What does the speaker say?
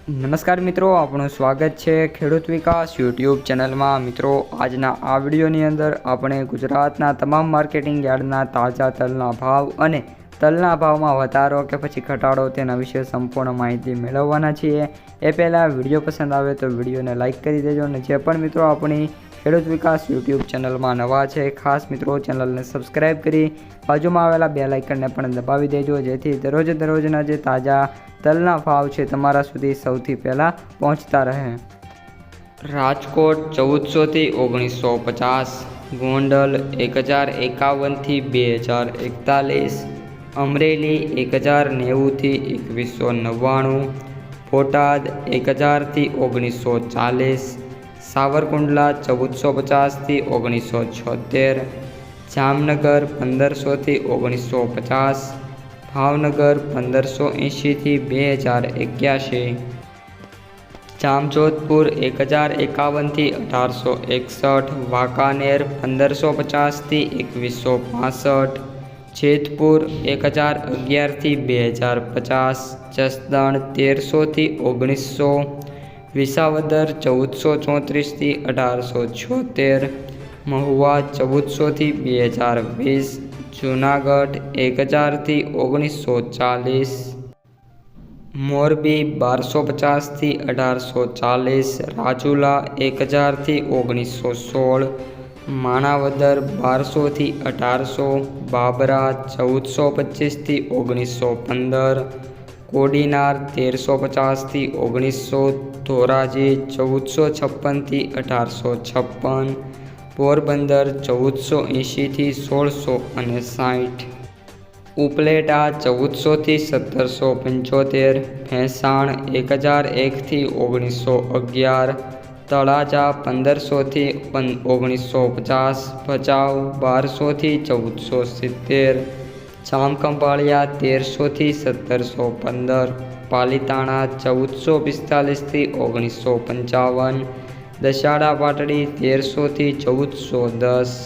નમસ્કાર મિત્રો, આપણું સ્વાગત છે ખેડૂત વિકાસ યુટ્યુબ ચેનલમાં। મિત્રો, આજના આ વિડીયોની અંદર આપણે ગુજરાતના તમામ માર્કેટિંગ યાર્ડના તાજા તલના ભાવ અને તલના ભાવમાં વધારો કે પછી ઘટાડો તેના વિશે સંપૂર્ણ માહિતી મેળવવાના છીએ। એ પહેલાં વિડીયો પસંદ આવે તો વિડીયોને લાઇક કરી દેજો અને જે પણ મિત્રો આપણી ખેડૂત વિકાસ યુટ્યુબ ચેનલમાં નવા છે ખાસ મિત્રો ચેનલને સબસ્ક્રાઈબ કરી બાજુમાં આવેલા બેલ આઇકનને પણ દબાવી દેજો, જેથી દરરોજના જે તાજા તલના ભાવ છે તમારા સુધી સૌથી પહેલાં પહોંચતા રહે। રાજકોટ 1400 થી 1950, ગોંડલ 1051 થી 2041, અમરેલી 1090 થી 2199, બોટાદ 1000 થી 1940, સાવરકુંડલા 1450 થી 1976, જામનગર 1500 થી 1950, ભાવનગર 1580 થી 2081, જામજોધપુર 1051 થી 1861, વાંકાનેર 1550 થી 2165, જેતપુર 1011 થી 2050, જસદણ 1300 થી 1900, વિસાવદર 1434 થી 1876, મહુવા 1400 થી 2020, જૂનાગઢ 1000 થી 1940, મોરબી 1250 થી 1840, રાજુલા 1000 થી 1916, માણાવદર 1200 થી 1800, બાબરા 1425 થી 1915, કોડીનાર 1350 થી 1900, ધોરાજી 1456 થી 1856, પોરબંદર 1480 થી 1660, ઉપલેટા 1400 થી 1775, ભેંસાણ 1001 થી 1911, તળાજા 1500 થી 1950, ભચાઉ 1200 થી 1470, જામખંભાળિયા 1300 થી 1715, પાલીતાણા 1445 થી 1955, દસાડા પાટડી 1300 થી 1410।